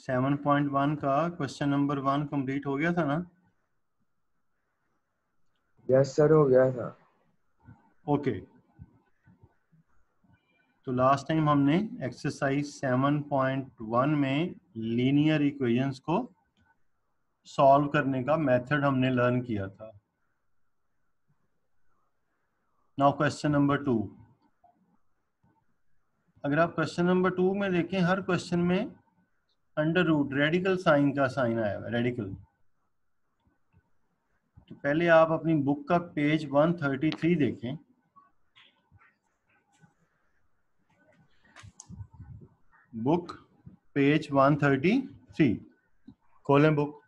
7.1 का question number 1 complete हो गया था ना? यस सर, हो गया था। ओके, तो लास्ट टाइम हमने एक्सरसाइज 7.1 में लीनियर इक्वेशंस को सॉल्व करने का मेथड हमने लर्न किया था। Now question number 2। अगर आप क्वेश्चन नंबर 2 में देखें, हर क्वेश्चन में अंडर रूट रेडिकल साइन का साइन आया हुआ है, रेडिकल। तो पहले आप अपनी बुक का पेज 133 देखें। बुक पेज 133 खोलें बुक।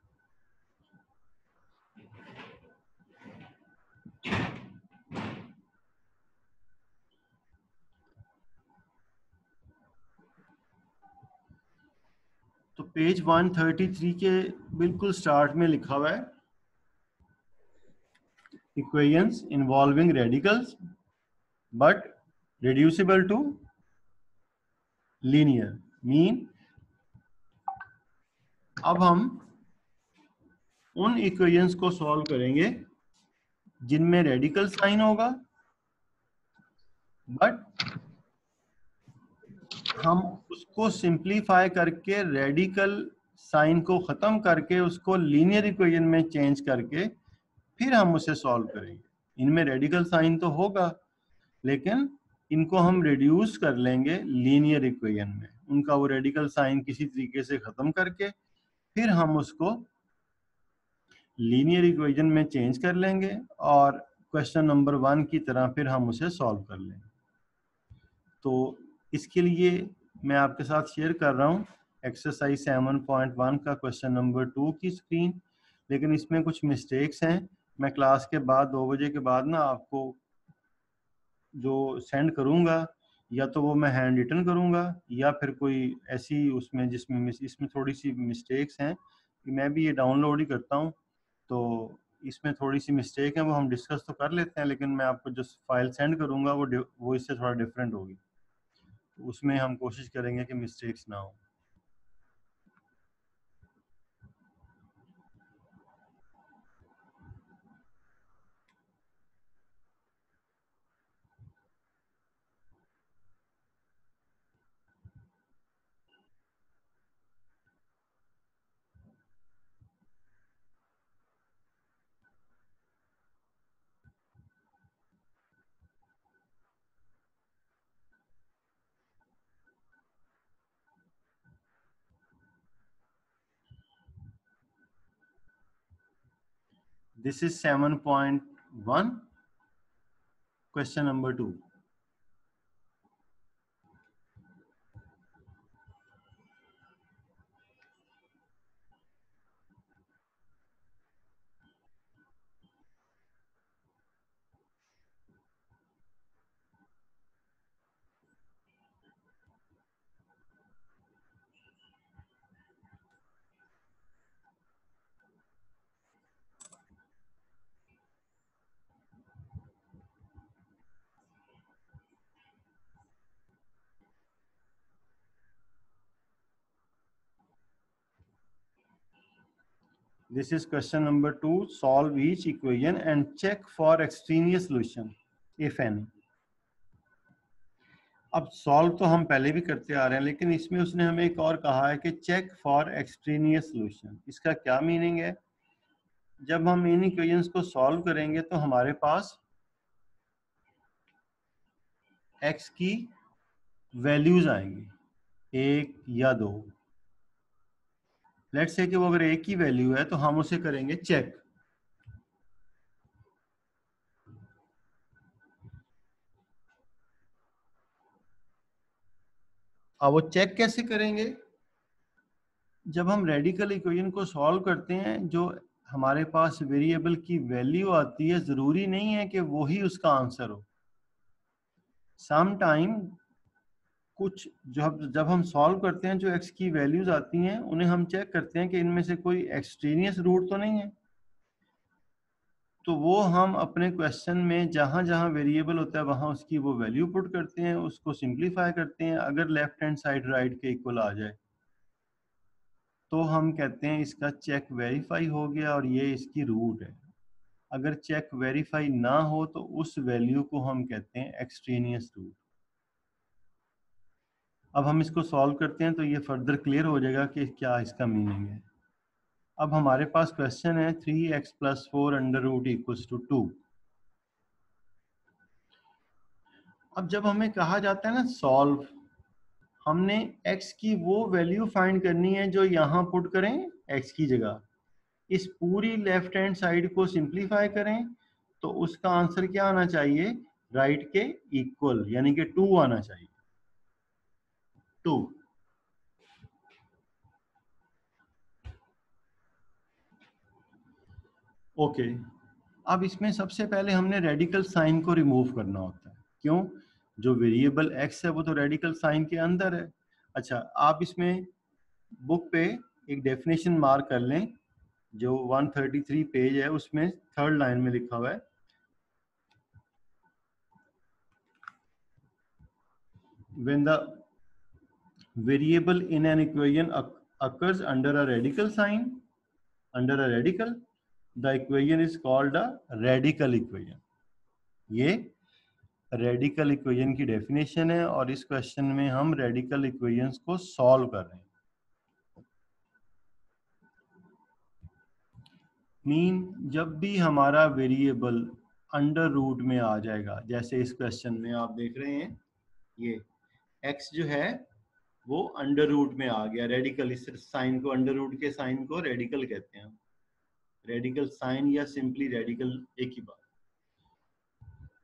तो पेज 133 के बिल्कुल स्टार्ट में लिखा हुआ है equations involving radicals but reducible to linear mean. अब हम उन इक्वेशंस को सॉल्व करेंगे जिनमें रेडिकल साइन होगा, बट हम उसको सिंप्लीफाई करके रेडिकल साइन को खत्म करके उसको लीनियर इक्वेशन में चेंज करके फिर हम उसे सॉल्व करेंगे। इनमें रेडिकल साइन तो होगा, लेकिन इनको हम रिड्यूस कर लेंगे लीनियर इक्वेशन में। उनका वो रेडिकल साइन किसी तरीके से खत्म करके फिर हम उसको लीनियर इक्वेशन में चेंज कर लेंगे और क्वेश्चन नंबर 1 की तरह फिर हम उसे सॉल्व कर लेंगे। तो इसके लिए मैं आपके साथ शेयर कर रहा हूँ एक्सरसाइज 7.1 का क्वेश्चन नंबर 2 की स्क्रीन, लेकिन इसमें कुछ मिस्टेक्स हैं। मैं क्लास के बाद 2 बजे के बाद ना आपको जो सेंड करूँगा, या तो वो मैं हैंड रिटन करूँगा या फिर कोई ऐसी उसमें जिसमें इसमें थोड़ी सी मिस्टेक्स हैं कि मैं भी ये डाउनलोड ही करता हूँ, तो इसमें थोड़ी सी मिस्टेक है, वो हम डिस्कस तो कर लेते हैं, लेकिन मैं आपको जो फाइल सेंड करूँगा वो इससे थोड़ा डिफरेंट होगी। उसमें हम कोशिश करेंगे कि मिस्टेक्स ना हो। This is 7.1 question number 2. This is question number 2. Solve each equation and check for extraneous solution if any. अब सॉल्व तो हम पहले भी करते आ रहे हैं, लेकिन इसमें उसने हमें एक और कहा है कि चेक फॉर एक्सट्रेनियस सॉल्यूशन। इसका क्या मीनिंग है? जब हम इन इक्वेशंस को सॉल्व करेंगे तो हमारे पास x की वैल्यूज आएंगी, 1 या 2। लेट्स से कि वो अगर 1 की वैल्यू है तो हम उसे करेंगे चेक। अब वो चेक कैसे करेंगे? जब हम रेडिकल इक्वेशन को सॉल्व करते हैं, जो हमारे पास वेरिएबल की वैल्यू आती है, जरूरी नहीं है कि वो ही उसका आंसर हो। सम टाइम कुछ जब हम सॉल्व करते हैं, जो x की वैल्यूज आती हैं, उन्हें हम चेक करते हैं कि इनमें से कोई एक्सट्रेनियस रूट तो नहीं है। तो वो हम अपने क्वेश्चन में जहां जहां वेरिएबल होता है वहां उसकी वो वैल्यू पुट करते हैं, उसको सिंप्लीफाई करते हैं, अगर लेफ्ट हैंड साइड राइट के इक्वल आ जाए। तो हम कहते हैं इसका चेक वेरीफाई हो गया और ये इसकी रूट है। अगर चेक वेरीफाई ना हो तो उस वैल्यू को हम कहते हैं एक्सट्रेनियस रूट। अब हम इसको सॉल्व करते हैं तो ये फर्दर क्लियर हो जाएगा कि क्या इसका मीनिंग है। अब हमारे पास क्वेश्चन है 3x + 4 under root equals to 2। अब जब हमें कहा जाता है ना सॉल्व, हमने x की वो वैल्यू फाइंड करनी है जो यहाँ पुट करें x की जगह। इस पूरी लेफ्ट हैंड साइड को सिंप्लीफाई करें तो उसका आंसर क्या आना चाहिए, राइट के इक्वल, यानी कि 2 आना चाहिए। 2। ओके, अब इसमें सबसे पहले हमने रेडिकल साइन को रिमूव करना होता है। क्यों? जो वेरिएबल x है वो तो रेडिकल साइन के अंदर है। अच्छा, आप इसमें बुक पे एक डेफिनेशन मार्क कर लें, जो 133 पेज है उसमें 3rd लाइन में लिखा हुआ है, when the variable in an equation occurs under a radical sign, the equation is called a radical equation। ये रेडिकल इक्वेशन की डेफिनेशन है और इस क्वेश्चन में हम रेडिकल इक्वेशंस को सॉल्व कर रहे हैं। मीन जब भी हमारा वेरिएबल अंडर रूट में आ जाएगा, जैसे इस क्वेश्चन में आप देख रहे हैं ये x जो है वो अंडर रूट में आ गया, रेडिकल, इस साइन को, अंडर रूट के साइन को रेडिकल कहते हैं, रेडिकल साइन या सिंपली रेडिकल एक ही बात।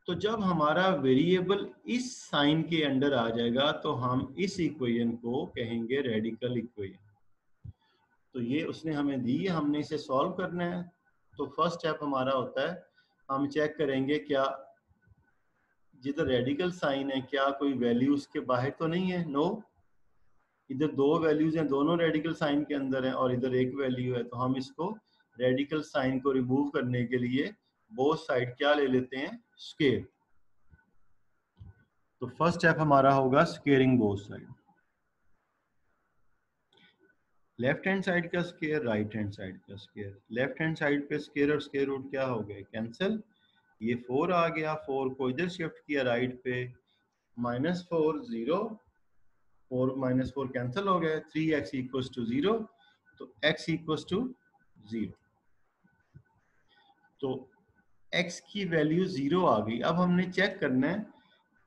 तो जब हमारा वेरिएबल इस साइन के अंडर आ जाएगा तो हम इस इक्वेशन को कहेंगे रेडिकल इक्वेशन। तो ये उसने हमें दी, हमने इसे सॉल्व करना है। तो फर्स्ट स्टेप हमारा होता है, हम चेक करेंगे क्या जिधर रेडिकल साइन है क्या कोई वैल्यू उसके बाहर तो नहीं है। नो, इधर दो वैल्यूज हैं, दोनों रेडिकल साइन के अंदर हैं, और इधर एक वैल्यू है। तो हम इसको रेडिकल साइन को रिमूव करने के लिए बोथ साइड क्या ले लेते हैं, स्केयर। तो फर्स्ट स्टेप हमारा होगा squaring both side, left hand side का स्केयर, राइट हैंड साइड का स्केयर। लेफ्ट हैंड साइड पे स्केयर और स्केयर रूट क्या हो गए, कैंसिल। ये 4 आ गया, 4 को इधर शिफ्ट किया राइट पे, -4 0, 4 -4 कैंसिल हो गए, 3x इक्वल्स टू 0, तो x इक्वल्स टू 0। तो x की वैल्यू 0 आ गई। अब हमने चेक करना है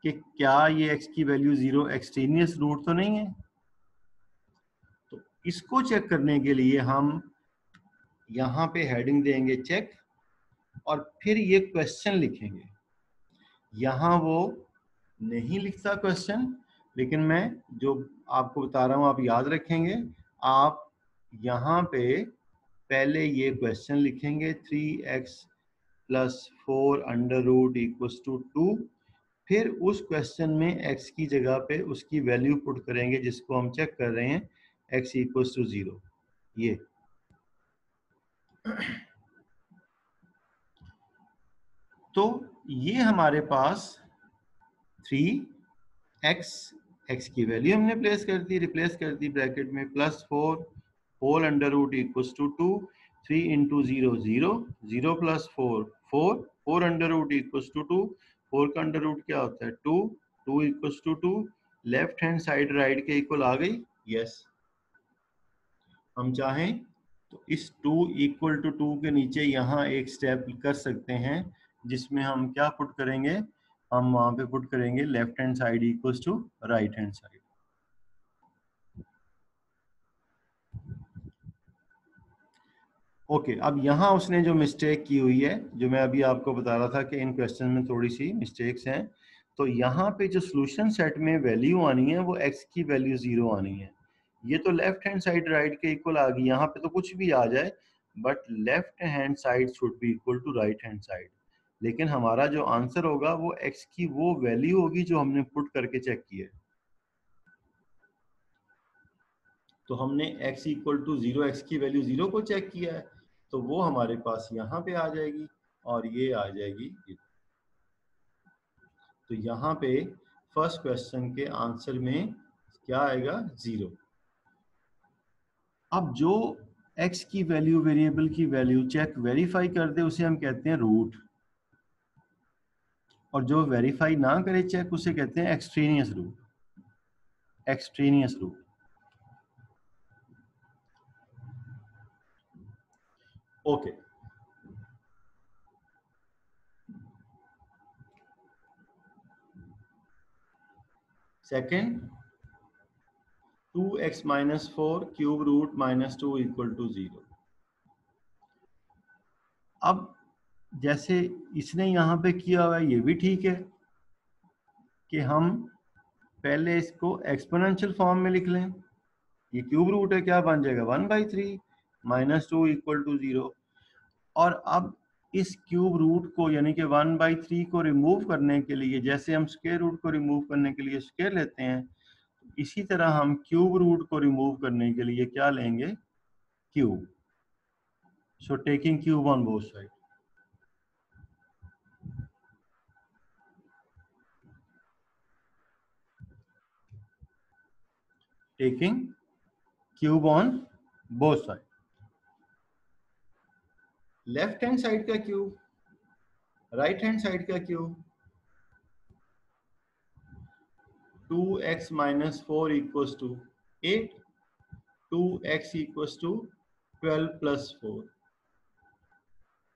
कि क्या ये x की वैल्यू 0 एक्सट्रेनियस रूट तो नहीं है। तो इसको चेक करने के लिए हम यहाँ पे हेडिंग देंगे चेक, और फिर ये क्वेश्चन लिखेंगे। यहाँ वो नहीं लिखता क्वेश्चन, लेकिन मैं जो आपको बता रहा हूँ आप याद रखेंगे। आप यहाँ पे पहले ये क्वेश्चन लिखेंगे 3x + 4 under root equals to 2, फिर उस क्वेश्चन में x की जगह पे उसकी वैल्यू पुट करेंगे जिसको हम चेक कर रहे हैं, x इक्वल्स टू 0। ये तो ये हमारे पास 3x की वैल्यू हमने प्लेस कर दी, रिप्लेस कर दी ब्रैकेट में, +4 whole under root equals to 2, 3 × 0 0, 0 + 4 4, 4 under root equals to 2, 4 का अंडर रूट क्या होता है 2, 2 इक्वल्स to 2। Left hand side right के इक्वल आ गई, यस। हम चाहें तो इस 2 इक्वल टू 2 के नीचे यहाँ एक स्टेप कर सकते हैं, जिसमें हम क्या पुट करेंगे, हम वहां पे पुट करेंगे left hand side equals to right hand side. Okay, अब यहाँ उसने जो मिस्टेक की हुई है, जो मैं अभी आपको बता रहा था कि इन क्वेश्चन में थोड़ी सी मिस्टेक्स हैं, तो यहाँ पे जो सॉल्यूशन सेट में वैल्यू आनी है वो x की वैल्यू 0 आनी है। ये तो लेफ्ट हैंड साइड राइट के इक्वल आ गई, यहाँ पे तो कुछ भी आ जाए, but left hand side should be equal to right hand side. लेकिन हमारा जो आंसर होगा वो x की वो वैल्यू होगी जो हमने पुट करके चेक किया है। तो हमने x इक्वल टू 0, x की वैल्यू 0 को चेक किया है, तो वो हमारे पास यहाँ पे आ जाएगी और ये आ जाएगी। तो यहाँ पे फर्स्ट क्वेश्चन के आंसर में क्या आएगा, 0। अब जो x की वैल्यू, वेरिएबल की वैल्यू चेक वेरीफाई कर दे उसे हम कहते हैं रूट, और जो वेरीफाई ना करे चेक उसे कहते हैं extraneous root, extraneous root. Okay, second 2x minus 4 cube root minus 2 equal to 0। अब जैसे इसने यहाँ पे किया हुआ है ये भी ठीक है कि हम पहले इसको एक्सपोनेंशियल फॉर्म में लिख लें। ये क्यूब रूट है, क्या बन जाएगा 1/3 माइनस 2 इक्वल टू 0। और अब इस क्यूब रूट को यानी कि 1/3 को रिमूव करने के लिए, जैसे हम स्क्वायर रूट को रिमूव करने के लिए स्क्वायर लेते हैं, इसी तरह हम क्यूब रूट को रिमूव करने के लिए क्या लेंगे, cube. So taking cube on both side, taking cube on both side. Left hand side का क्यूब, राइट हैंड साइड का cube, 2x minus 4 equals to 8, 2x equals to 12 plus 4,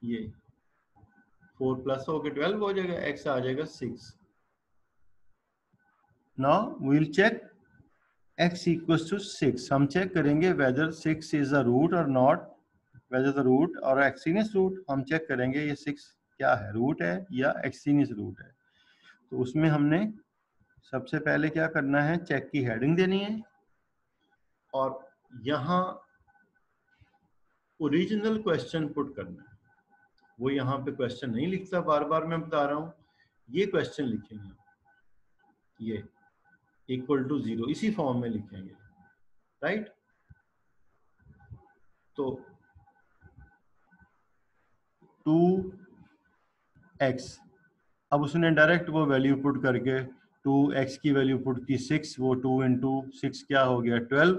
ये 4 plus होकर 12 हो जाएगा, x आ जाएगा 6। Now we will check x equals to 6। हम चेक करेंगे whether 6 is a root or not, whether the root or extraneous root. हम चेक करेंगे ये 6 क्या है, रूट है या एक्सट्रेनियस रूट है। तो उसमें हमने सबसे पहले क्या करना है, चेक की हेडिंग देनी है और यहाँ ओरिजिनल क्वेश्चन पुट करना है। वो यहाँ पे क्वेश्चन नहीं लिखता, बार बार मैं बता रहा हूँ, ये क्वेश्चन लिखेंगे, ये इक्वल टू 0 इसी फॉर्म में लिखेंगे, राइट। तो 2x, अब उसने डायरेक्ट वो वैल्यू पुट करके 2x की वैल्यू पुट की 6, वो 2 इंटू 6 क्या हो गया 12।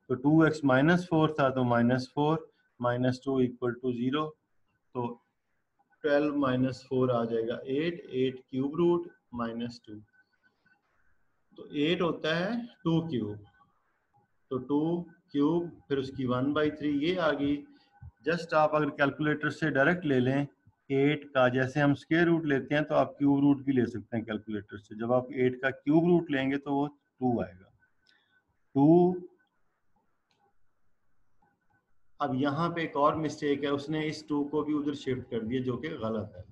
तो 2x माइनस 4 था तो माइनस 4 माइनस 2 इक्वल टू 0। तो 12 माइनस 4 आ जाएगा 8, 8 क्यूब रूट माइनस 2, तो 8 होता है 2 क्यूब, तो 2 क्यूब फिर उसकी 1/3 ये आ गई। जस्ट आप अगर कैलकुलेटर से डायरेक्ट ले लें 8 का, जैसे हम स्क्वायर रूट लेते हैं तो आप क्यूब रूट भी ले सकते हैं कैलकुलेटर से। जब आप 8 का क्यूब रूट लेंगे तो वो 2 आएगा, 2। अब यहाँ पे एक और मिस्टेक है, उसने इस 2 को भी उधर शिफ्ट कर दिया जो कि गलत है।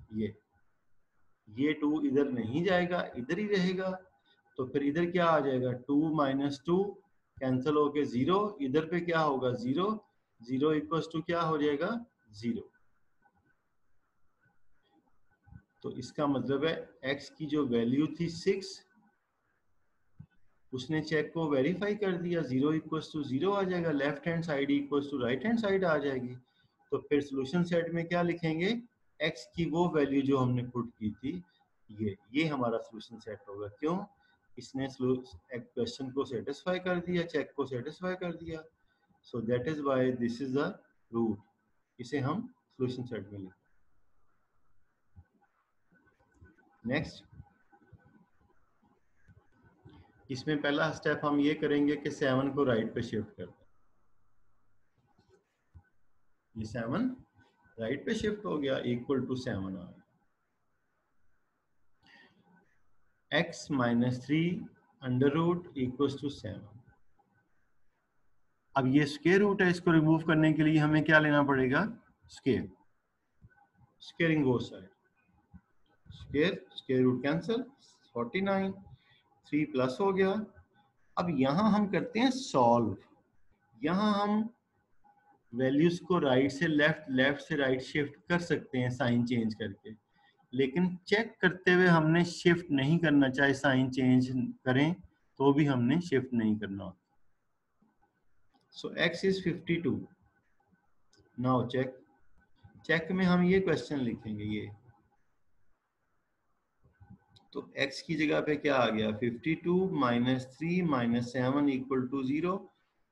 ये 2 इधर नहीं जाएगा, इधर ही रहेगा। तो फिर इधर क्या आ जाएगा, 2 माइनस 2 कैंसिल होके 0, इधर पे क्या होगा 0, 0 इक्वल्स टू क्या हो जाएगा 0। तो इसका मतलब है x की जो वैल्यू थी 6, उसने चेक को वेरीफाई कर दिया, 0 इक्वल्स टू 0 आ जाएगा, left hand side equals to right hand side आ जाएगी। तो फिर सोल्यूशन सेट में क्या लिखेंगे, x की वो वैल्यू जो हमने पुट की थी, ये हमारा सोल्यूशन सेट होगा। क्यों, इसने क्वेश्चन को सेटिस्फाई कर दिया, चेक को सेटिस्फाई कर दिया। So that is why this is the root, इसे हम सोल्यूशन सेट में लिखें। नेक्स्ट, इसमें पहला स्टेप हम ये करेंगे कि 7 को राइट पे शिफ्ट कर दें। ये 7 राइट पे शिफ्ट हो गया, इक्वल टू 7 आ गया। x minus 3 under root equal to 7। अब ये स्क्वायर रूट है, इसको रिमूव करने के लिए हमें क्या लेना पड़ेगा, square, squaring both side, square root cancel, 49, 3 plus हो गया। अब यहाँ हम करते हैं सॉल्व। यहाँ हम वैल्यूज को राइट से लेफ्ट, लेफ्ट से राइट शिफ्ट कर सकते हैं साइन चेंज करके, लेकिन चेक करते हुए हमने शिफ्ट नहीं करना, चाहे साइन चेंज करें तो भी हमने शिफ्ट नहीं करना। सो x इज 52। नाउ चेक में हम ये क्वेश्चन लिखेंगे, ये तो x की जगह पे क्या आ गया 52 minus 3 minus 7 equal to 0।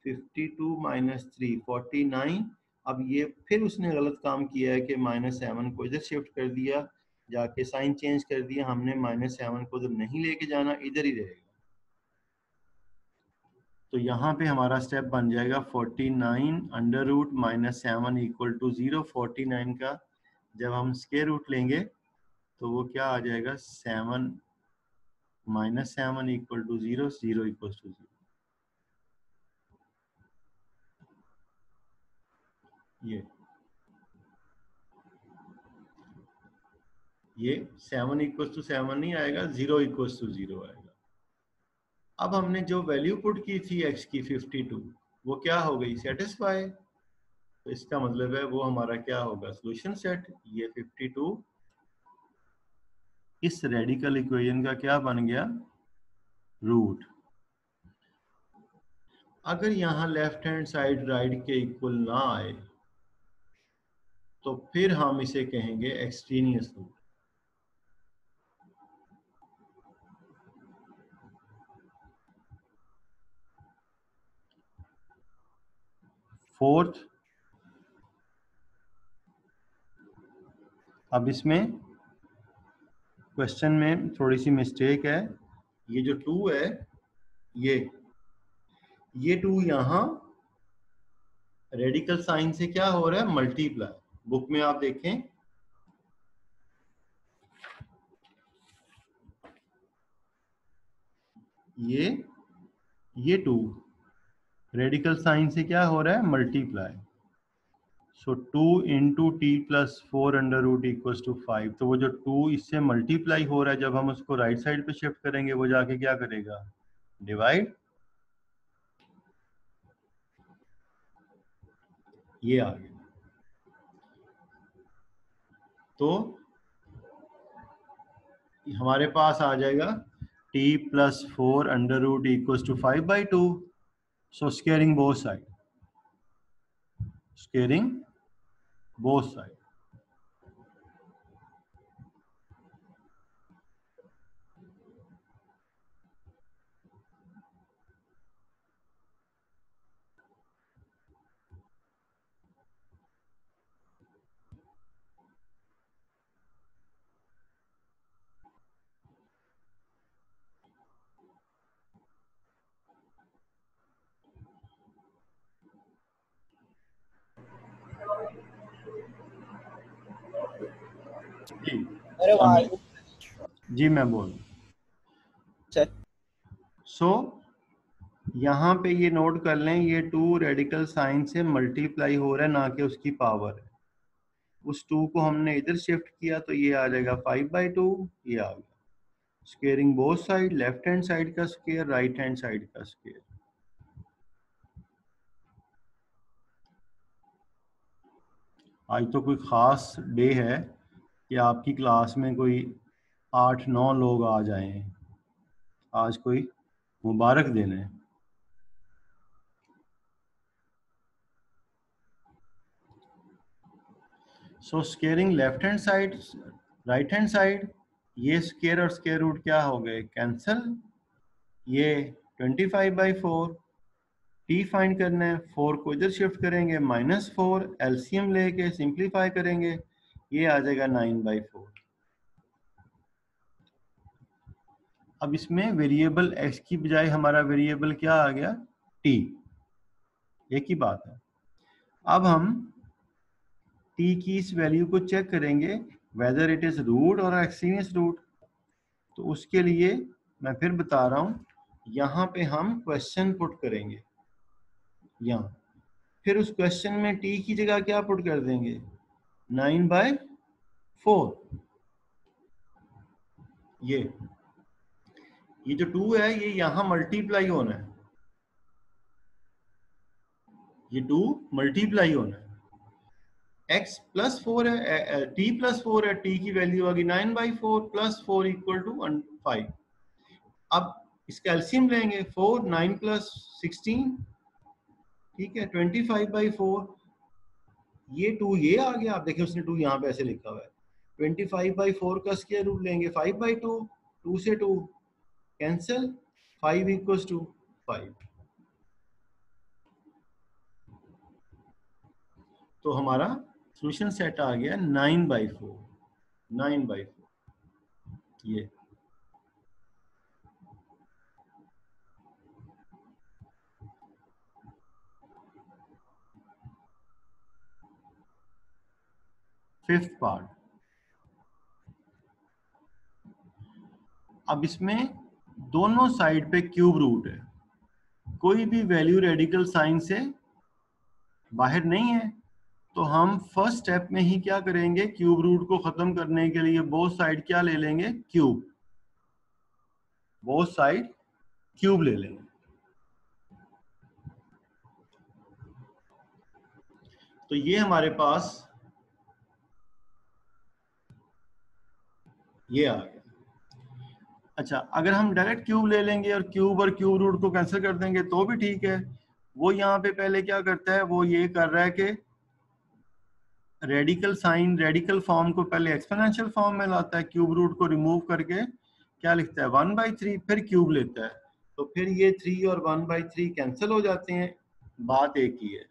52 minus 3 49। अब ये फिर उसने गलत काम किया है कि -7 को इधर शिफ्ट कर दिया, जाके साइन चेंज कर दिया हमने। -7 को उधर नहीं लेके जाना, इधर ही रहेगा। तो यहाँ पे हमारा स्टेप बन जाएगा 49 अंडर रूट -7 इक्वल टू 0। 49 का जब हम स्क्वायर रूट लेंगे तो वो क्या आ जाएगा, 7 -7 इक्वल टू 0, 0 इक्वल टू 0। ये 7 इक्वल टू 7 नहीं आएगा, 0 इक्वल टू 0 आएगा। अब हमने जो वैल्यू पुट की थी x की 52, वो क्या हो गई, सेटिस्फाई। तो इसका मतलब है वो हमारा क्या होगा, सॉल्यूशन सेट। ये 52 इस रेडिकल इक्वेशन का क्या बन गया, रूट। अगर यहाँ लेफ्ट हैंड साइड राइट के इक्वल ना आए तो फिर हम इसे कहेंगे एक्सट्रेनियस रूट। फोर्थ, अब इसमें क्वेश्चन में थोड़ी सी मिस्टेक है। ये जो 2 है, ये 2 यहाँ रेडिकल साइन से क्या हो रहा है, मल्टीप्लाई। बुक में आप देखें, ये 2 रेडिकल साइन से क्या हो रहा है, multiply. So 2 into t plus 4 under root equal to 5। तो वो जो 2 इससे मल्टीप्लाई हो रहा है, जब हम उसको राइट साइड पे शिफ्ट करेंगे वो जाके क्या करेगा, डिवाइड। ये आ गया। तो हमारे पास आ जाएगा t plus 4 under root equal to 5/2। So squaring both side, squaring both side. जी अरे वाह जी, मैं बोल। सो यहाँ पे ये नोट कर लें, ये 2 रेडिकल साइन से मल्टीप्लाई हो रहा है, ना कि उसकी पावर है। उस 2 को हमने इधर शिफ्ट किया तो ये आ जाएगा 5/2। ये आ गया। Squaring both side, left hand side का स्क्वेयर, राइट हैंड साइड का स्क्वेयर। आज तो कोई ख़ास डे है कि आपकी क्लास में कोई 8-9 लोग आ जाएं। आज कोई मुबारक दिन है। So squaring left hand side, right hand side, ये स्क्वेयर और स्क्वेयर रूट क्या हो गए, कैंसल। ये 25/4, टी फाइंड करना है, 4 को इधर शिफ्ट करेंगे, -4, एलसीएम लेके सिंप्लीफाई करेंगे, ये आ जाएगा 9/4। अब इसमें वेरिएबल x की बजाय हमारा वेरिएबल क्या आ गया, t। एक ही बात है। अब हम t की इस वैल्यू को चेक करेंगे whether it is root or extraneous root. तो उसके लिए मैं फिर बता रहा हूँ, यहाँ पे हम क्वेश्चन पुट करेंगे यहाँ, फिर उस क्वेश्चन में t की जगह क्या पुट कर देंगे, 9/4। ये जो 2 है ये यहाँ मल्टीप्लाई होना है, ये 2 मल्टीप्लाई होना है। x प्लस 4 है, t प्लस 4 है, t की वैल्यू आ गई 9/4 प्लस 4 इक्वल टू 5। अब इसका एलसीएम लेंगे, 4 9 प्लस 16, ठीक है, 25/4। ये 2 ये आ गया, आप देखिए उसने 2 यहाँ पे ऐसे लिखा हुआ है। 25/4 का स्क्वायर रूट लेंगे 5/2, 2 से 2 कैंसिल, 5 इक्वल टू 5। तो हमारा सॉल्यूशन सेट आ गया 9/4, 9/4 ये। फिफ्थ पार्ट, अब इसमें दोनों साइड पे क्यूब रूट है, कोई भी वैल्यू रेडिकल साइन से बाहर नहीं है, तो हम फर्स्ट स्टेप में ही क्या करेंगे, क्यूब रूट को खत्म करने के लिए बोथ साइड क्या ले लेंगे, क्यूब, बोथ साइड क्यूब ले लेंगे। तो ये हमारे पास ये आ गया। अच्छा, अगर हम डायरेक्ट क्यूब ले लेंगे और क्यूब रूट को कैंसिल कर देंगे तो भी ठीक है। वो यहाँ पे पहले क्या करता है, वो ये कर रहा है कि रेडिकल साइन, रेडिकल फॉर्म को पहले एक्सपोनेंशियल फॉर्म में लाता है, क्यूब रूट को रिमूव करके क्या लिखता है 1/3, फिर क्यूब लेता है, तो फिर ये 3 और 1/3 कैंसिल हो जाते हैं, बात एक ही है।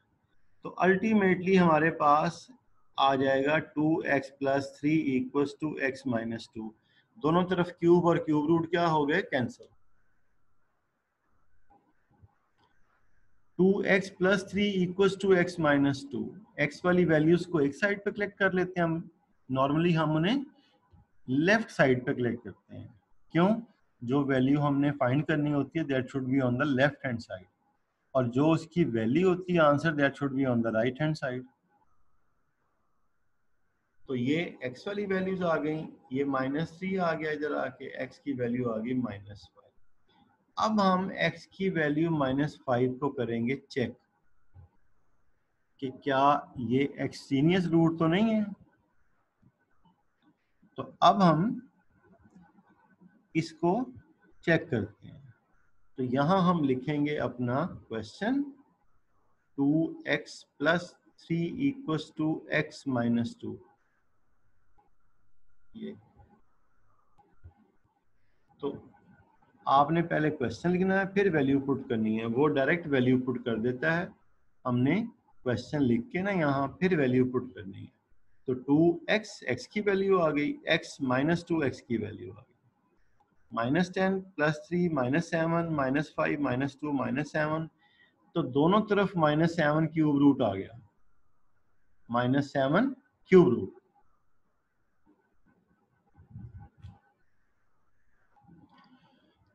तो अल्टीमेटली हमारे पास आ जाएगा 2x + 3 = x - 2। दोनों तरफ क्यूब और क्यूब रूट क्या हो गए, कैंसिल। 2x + 3 = x - 2। x वाली वैल्यूज को एक साइड पे कलेक्ट कर लेते हैं हम, नॉर्मली हम उन्हें लेफ्ट साइड पे कलेक्ट करते हैं। क्यों? जो वैल्यू हमने फाइंड करनी होती है that should be on the left hand side, और जो उसकी वैल्यू होती है answer that should be on the right hand side. तो ये x वाली वैल्यूज आ गई, ये -3 आ गया इधर आके, x की वैल्यू आ गई -5। अब हम x की वैल्यू -5 को करेंगे चेक कि क्या ये एक्सट्रीनियस रूट तो नहीं है। तो अब हम इसको चेक करते हैं। तो यहां हम लिखेंगे अपना क्वेश्चन, 2x + 3 = x - 2। ये तो आपने पहले क्वेश्चन लिखना है, फिर वैल्यू पुट करनी है, वो डायरेक्ट वैल्यू पुट कर देता है। हमने क्वेश्चन लिख के ना यहाँ फिर वैल्यू पुट करनी है। तो 2x, x की वैल्यू आ गई, x - 2 x की वैल्यू आ गई, -10 + 3 -7 -5 -2 -7। तो दोनों तरफ -7 क्यूब रूट आ गया, -7 क्यूब रूट।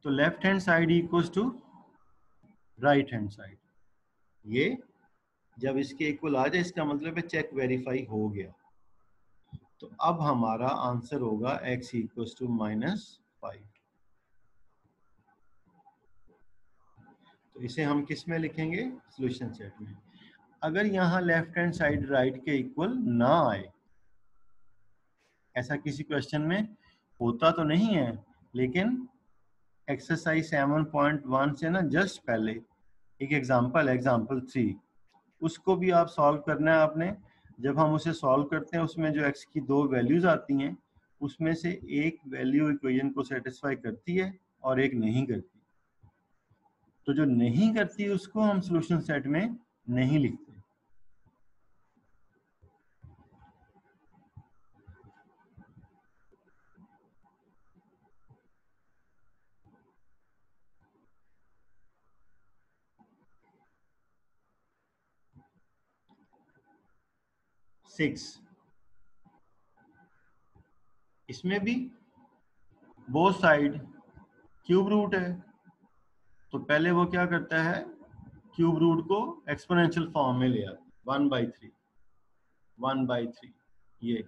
तो left hand side = right hand side. ये जब इसके इक्वल आ जाए इसका मतलब है चेक वेरीफाई हो गया। तो अब हमारा आंसर होगा x = -5। तो इसे हम किस में लिखेंगे, सॉल्यूशन सेट में। अगर यहाँ लेफ्ट हैंड साइड राइट के इक्वल ना आए, ऐसा किसी क्वेश्चन में होता तो नहीं है, लेकिन एक्सरसाइज 7.1 से ना जस्ट पहले एक एग्जांपल 3, उसको भी आप सॉल्व करना है आपने। जब हम उसे सॉल्व करते हैं उसमें जो x की दो वैल्यूज आती हैं, उसमें से एक वैल्यू इक्वेशन को सेटिस्फाई करती है और एक नहीं करती। तो जो नहीं करती उसको हम सॉल्यूशन सेट में नहीं लिखते। सिक्स, इसमें भी बोथ साइड क्यूब रूट है, तो पहले वो क्या करता है, क्यूब रूट को एक्सपोनेंशियल फॉर्म में ले आता है, 1/3 ये।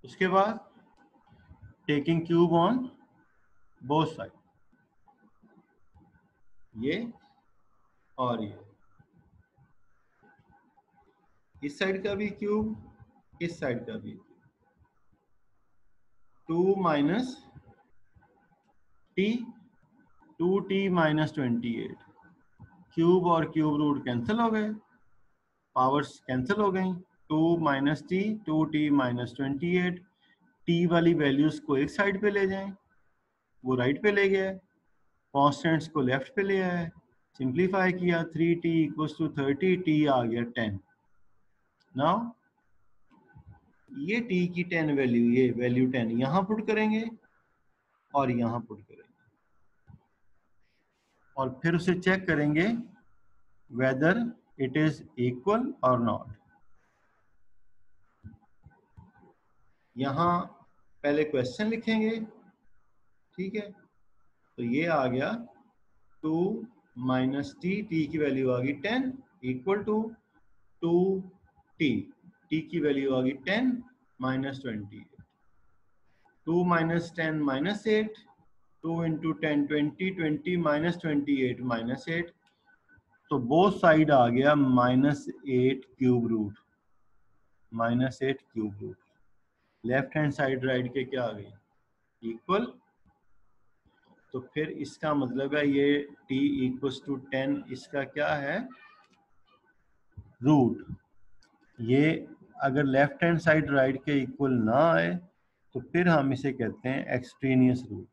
उसके बाद taking cube on both side, ये और ये, इस साइड का भी क्यूब, इस साइड का भी, 2 - t 2t - 28। क्यूब और क्यूब रूट कैंसिल हो गए, पावर्स कैंसिल हो गई, 2 - t 2t - 28। t वाली वैल्यूज को एक साइड पे ले जाएं, वो राइट पे ले गया है, कॉन्स्टेंट्स को लेफ्ट पे ले आया है। सिंप्लीफाई किया 3t इक्वल्स टू 30, t आ गया 10। नाउ ये t की 10 वैल्यू, ये वैल्यू 10 यहां पुट करेंगे और यहां पुट करेंगे और फिर उसे चेक करेंगे वेदर इट इज इक्वल और नॉट। यहां पहले क्वेश्चन लिखेंगे, ठीक है, तो ये आ गया 2 माइनस टी, टी की वैल्यू आ गई 10 इक्वल टू 2t, t की वैल्यू आ गई 10 minus 20, 2 minus 10 minus 8, 2 into 10 20, 20 minus 28 minus 8, तो बोथ साइड आ गया -8 cube root, -8 cube root. Left hand side right के क्या आ गई इक्वल, तो फिर इसका मतलब है ये t इक्वल्स टू 10 इसका क्या है रूट। ये अगर लेफ्ट हैंड साइड राइट के इक्वल ना आए तो फिर हम इसे कहते हैं एक्सट्रेनियस रूट।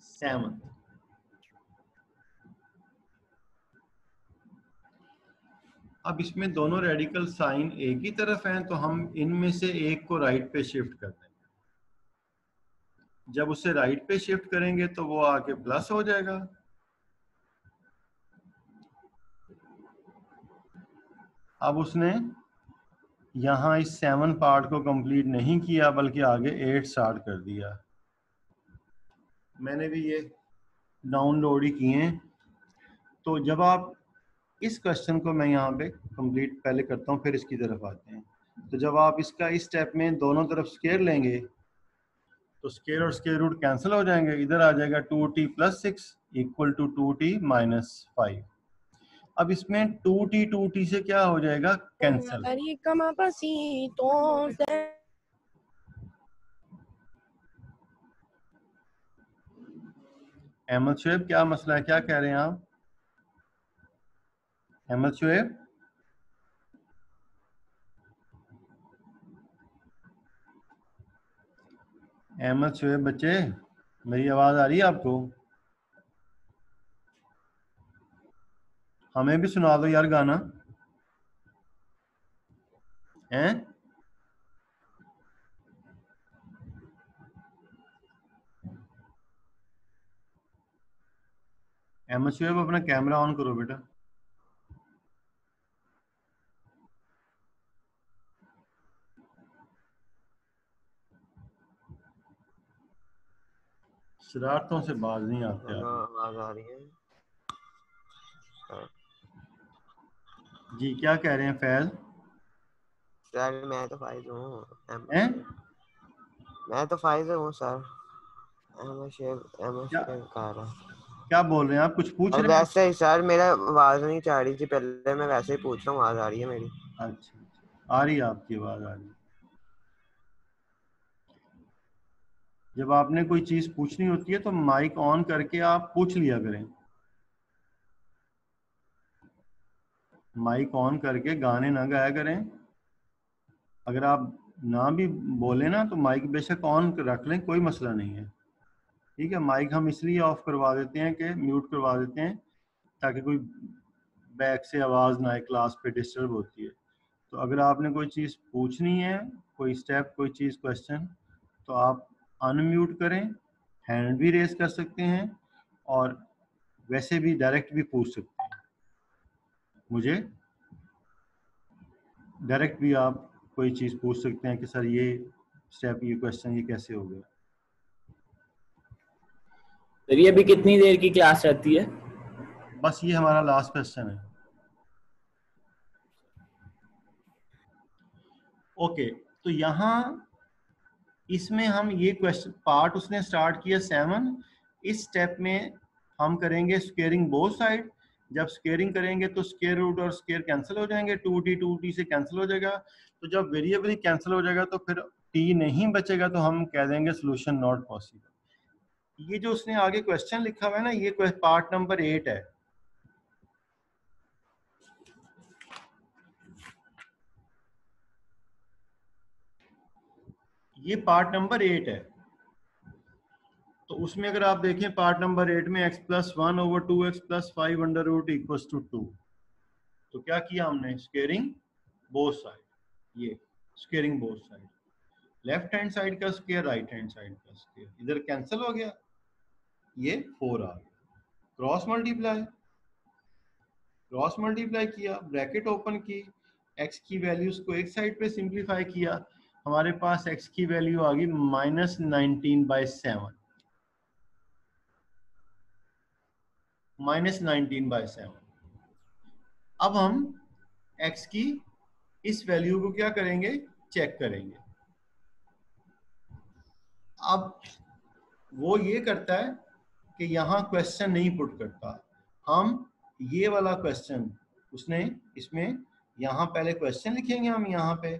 सेवंथ, अब इसमें दोनों रेडिकल साइन एक ही तरफ हैं तो हम इनमें से एक को राइट पे शिफ्ट कर देंगे। जब उसे राइट पे शिफ्ट करेंगे तो वो आके प्लस हो जाएगा। अब उसने यहाँ इस 7 पार्ट को कंप्लीट नहीं किया बल्कि आगे 8 स्टार्ट कर दिया। मैंने भी ये डाउनलोड ही किए हैं। तो जब आप इस क्वेश्चन को, मैं यहाँ पे कंप्लीट पहले करता हूँ फिर इसकी तरफ आते हैं। तो जब आप इसका इस स्टेप में दोनों तरफ स्क्वायर लेंगे तो स्क्वायर और स्क्वायर रूट कैंसिल हो जाएंगे, इधर आ जाएगा 2t plus 6 equal to 2t minus 5। अब इसमें 2t से क्या हो जाएगा कैंसिल। अहमद शुएब क्या मसला है, क्या कह रहे हैं आप अहमद शुएब? अहमद शुएब बच्चे, मेरी आवाज आ रही है आपको? हमें भी सुना दो यार गाना हैं। अहमद शुएब अपना कैमरा ऑन करो बेटा। शरारतों से बाज नहीं आते आप। आवाज आ रही है जी क्या कह रहे हैं फैज? सर? मैं तो फाइज हूँ, हैं? मैं तो फाइज हूँ सर। अहमद शेख कह रहा है। क्या बोल रहे हैं आप, कुछ पूछ और रहे हैं? वैसे ही सर मेरा आवाज नहीं चाह रही थी पहले, मैं वैसे ही पूछ रहा हूँ, आवाज आ रही है मेरी? अच्छा, आ रही है आपकी आवाज, आ रही है। जब आपने कोई चीज पूछनी होती है तो माइक ऑन करके आप पूछ लिया करें। माइक ऑन करके गाने ना गाया करें। अगर आप ना भी बोले ना तो माइक बेशक ऑन रख लें, कोई मसला नहीं है, ठीक है। माइक हम इसलिए ऑफ करवा देते हैं कि म्यूट करवा देते हैं ताकि कोई बैक से आवाज़ ना आए, क्लास पे डिस्टर्ब होती है। तो अगर आपने कोई चीज़ पूछनी है, कोई स्टेप, कोई चीज़, क्वेश्चन, तो आप अनम्यूट करें, हैंड भी रेस कर सकते हैं और वैसे भी डायरेक्ट भी पूछ सकते हैं मुझे। डायरेक्ट भी आप कोई चीज़ पूछ सकते हैं कि सर ये स्टेप, ये क्वेश्चन, ये कैसे हो गया। सर ये अभी कितनी देर की क्लास रहती है? बस ये हमारा लास्ट क्वेश्चन है। ओके, तो यहाँ इसमें हम ये क्वेश्चन पार्ट उसने स्टार्ट किया 7। इस स्टेप में हम करेंगे स्क्वेयरिंग बोथ साइड। जब स्क्वेयरिंग करेंगे तो स्क्वेयर रूट और स्क्वेयर कैंसिल हो जाएंगे, 2t से कैंसिल हो जाएगा। तो जब वेरिएबल कैंसिल हो जाएगा तो फिर t नहीं बचेगा, तो हम कह देंगे सोल्यूशन नॉट पॉसिबल। ये जो उसने आगे क्वेश्चन लिखा हुआ है ना, ये पार्ट नंबर 8 है। ये पार्ट नंबर 8 है। तो उसमें अगर आप देखें पार्ट नंबर 8 में x+1/2x+5 under root equals to 2। तो क्या किया हमने, स्क्वेयरिंग बोथ साइड, ये squaring both side, left hand side का स्क्वायर राइट हैंड साइड का स्क्वायर, इधर कैंसिल हो गया, ये 4 आ गया। क्रॉस मल्टीप्लाई किया, ब्रैकेट ओपन की, x की वैल्यूज को एक साइड पे सिंप्लीफाई किया, हमारे पास x की वैल्यू आ गई -19/7। -19/7। अब हम x की इस वैल्यू को क्या करेंगे, चेक करेंगे। अब वो ये करता है कि यहाँ क्वेश्चन नहीं पुट करता, हम ये वाला क्वेश्चन उसने इसमें यहाँ पहले क्वेश्चन लिखेंगे हम यहाँ पे,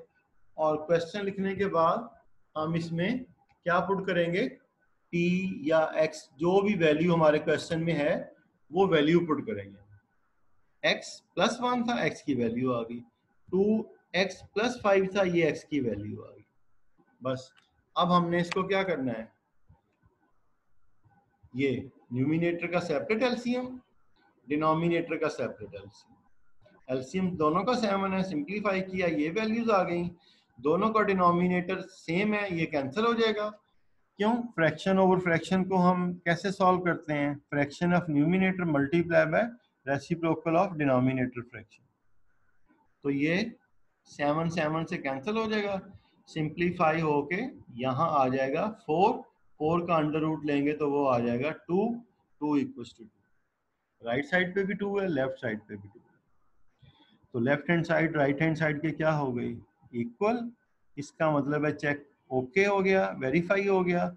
और क्वेश्चन लिखने के बाद हम इसमें क्या पुट करेंगे, t या x जो भी वैल्यू हमारे क्वेश्चन में है वो वैल्यू पुट करेंगे। x+1 था, x की वैल्यू आ गई, 2x+5 था, ये x की वैल्यू आ गई। बस अब हमने इसको क्या करना है, ये न्यूमिनेटर का सेपरेट एलसीएम, डिनोमिनेटर का सेपरेट एलसीएम। एलसीएम दोनों का 7 है, सिंप्लीफाई किया, ये वैल्यूज आ गई, दोनों का डिनोमिनेटर सेम है, ये कैंसिल हो जाएगा। क्यों, फ्रैक्शन ओवर फ्रैक्शन को हम कैसे सॉल्व करते हैं, fraction of numerator multiply by reciprocal of denominator fraction. तो ये 7 से कैंसिल हो जाएगा, सिंप्लीफाई होके यहाँ आ जाएगा 4 का अंडर रूट लेंगे तो वो आ जाएगा 2 इक्वल्स टू 2। राइट साइड पे भी 2 है, लेफ्ट साइड पे भी 2 है, तो left hand side right hand side के क्या हो गई, इक्वल। इसका मतलब है चेक ओके हो गया, वेरीफाई हो गया।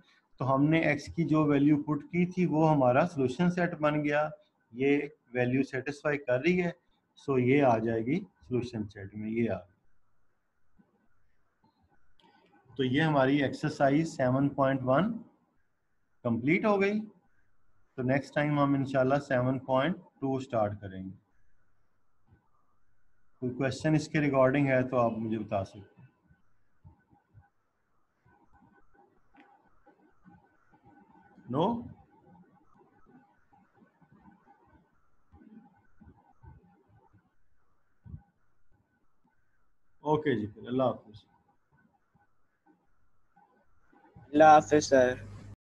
तो हमने x की जो वैल्यू पुट की थी वो हमारा सोल्यूशन सेट बन गया, ये वैल्यू सेटिस्फाई कर रही है, सो ये आ जाएगी सोल्यूशन सेट में, ये आ गई। तो ये हमारी एक्सरसाइज 7.1 कंप्लीट हो गई। तो नेक्स्ट टाइम हम इंशाल्लाह 7.2 स्टार्ट करेंगे। कोई क्वेश्चन इसके रिगार्डिंग है तो आप मुझे बता सकते हैं। नो? ओके जी, फिर अल्लाह हाफिज। अल्लाह हाफिज सर।